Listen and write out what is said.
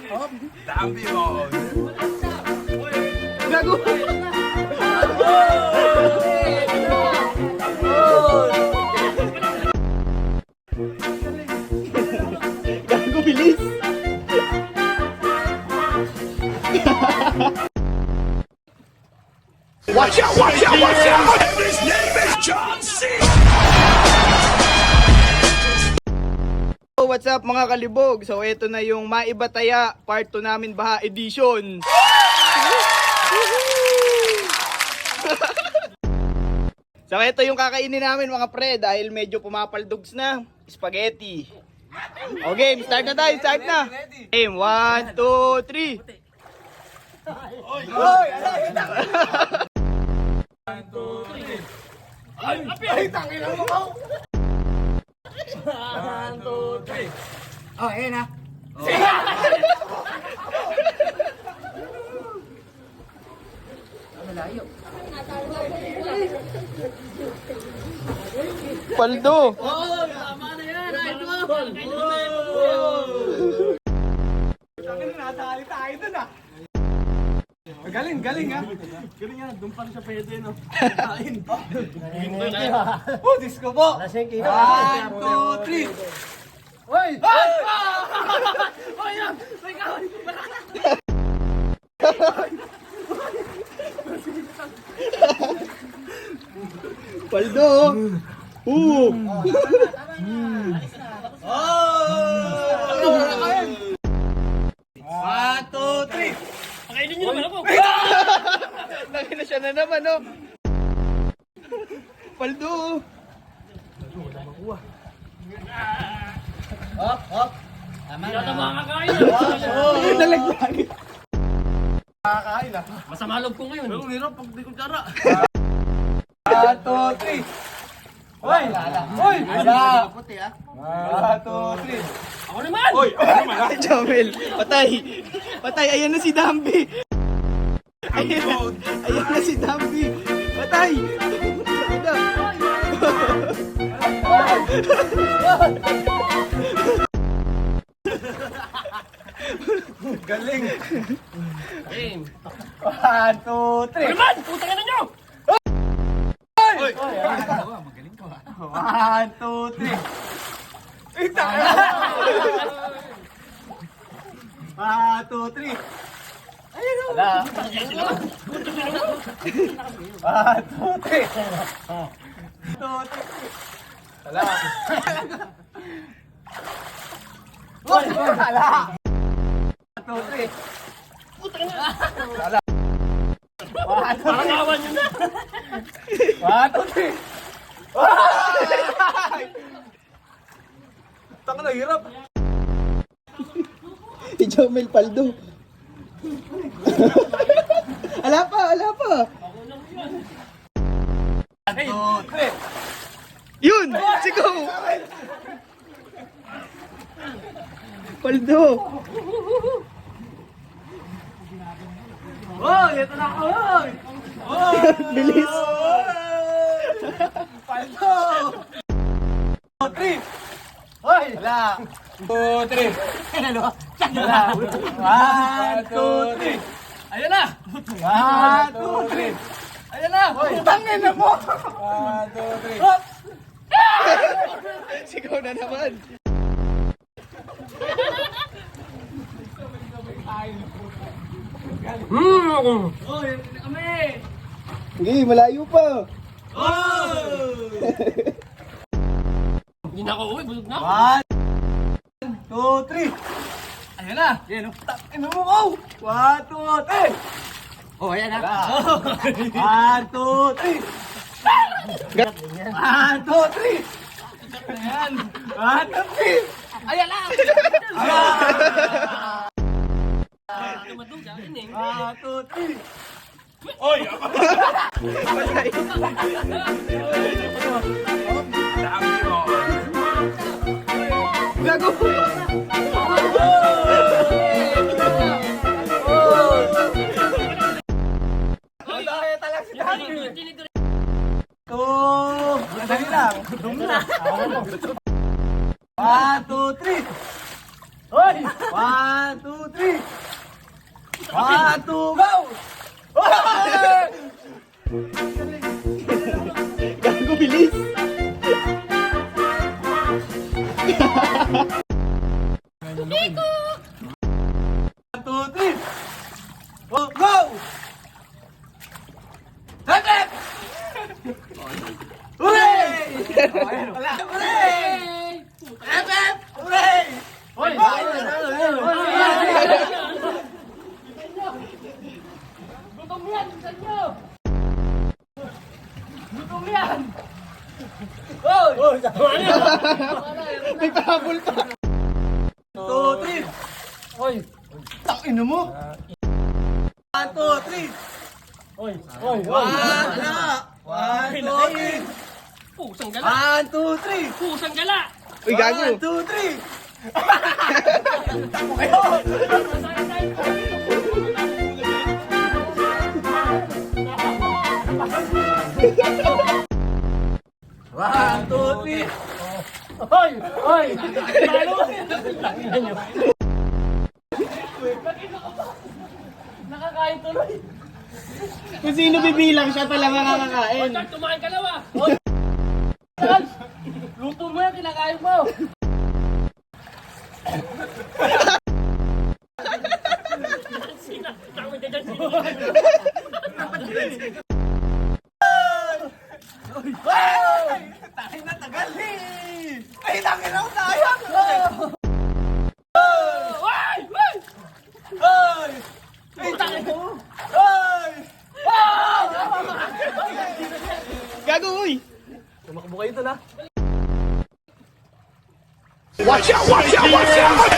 Dami mo. Gago. Gago, bilis. Watch out, watch out, watch out! His name is John C. So, what's up mga kalibog? So, ito na yung Maibataya Part 2 namin Baha Edition. So, ito yung kakainin namin mga pre dahil medyo pumapaldogs na. Spaghetti. Okay, start na tayo, start na. Game, 1, 2, 3. Ay, tangin ang mo. 1, 2, 3. Oh, ayan na. Malayo. Paldo. Oh, tama na yan. Idol. Natali tayo dun ah. Galing, galing ah. Galing ah, doon pa rin siya pwede no. Kain. Oh, disco po. 1, 2, 3. Hoy! Hoy! Hoy! May kahoy! Paldo! Oo! One, two, three! Pakainin niyo naman ako. Laki na siya na naman, no? Paldo! Hop, hop. Tama na. Hindi na makakain. Nalaglag! Kakain ah. Masama loob ko ngayon. Pero hirap pag di ko tsara. 1, 2, 3! Hoy! Hoy! Ala! Puti ah. 1, 2, 3! Ako naman. Oy, ako naman ah. Jomel, patay! Patay! Ayan na si Dambi! Ayan na si Dambi! Patay! Ayan na. Galing! Game. 1, 2, 3! Naman! Putang ina niyo! Oy! 1, 2, 3! Ita! 1, 2, 3! Ayan o! Wala! 1, 2, 3! 2, 3! Wala! Wala! 1, 2, 3! Putang ina. Wala! 1, 2, 3! Parang awan niyo na. 1, 2, 3! Taka na, hirap. Jomel Paldo. Ala pa, ala pa. Yun! Sigaw! Paldo! Oh, ito na ako. Bilis! Paldo! 3! Hoy! Wala! 2, 3! Wala! 1, 2, 3! Ayan na! 1, 2, 3! Ayan na! Tangin na mo! 1, 2, 3! Hop! Sigaw na naman! Oh, Hindi, malayo pa! Hindi na ako uwi. Busog na ako. 1, 2, 3! Ayan na! Yan o! Ano mo ko? 1, 2, 3! Oh, ayan na. 1, 2, 3! 1, 2, 3! Ayan! 1, 2, 3! Ayan na. Tumatog sa akin eh. 1, 2, 3! Oy! Patay! Dami mo! Gago! Dali lang. Dum na. 1, 2, 3. Hoy! 1, 2, 3. 1, 2, go! Gago bilis. Kiko! 1, 2, 3. Go! Go! Hagip! Hooray! Hooray! Hagip! Hooray! Hoy! Gutom yan! Gutom nyo! Gutom yan! Hoy! Ano yan? Nagkabol pa. 2, 3. Hoy! Takin mo. 1, 2, 3. Hoy! Hoy! 1, 2, 3. Pusang gala! 1, 2, 3. Pusang gala! Uy, gago. 1, 2, 3. Tamo kayo. One, two, three. Hoy! Hoy! Lalo! Tingnan nyo. Nakakain tuloy. Kung sino bibilang, siya pala makakakain. Hoy, tumain ka lawa! Charles! Luto mo yan, kinakain mo! Sina! Tawid ka dyan, sino? Takin na tagal eh. Ay, takin na sayang. Hoy! Hoy! Ay! Ay, takin mo. Ay! Gago, uy. Tumakbo kayo doon, ha? Watch out, watch out, watch out!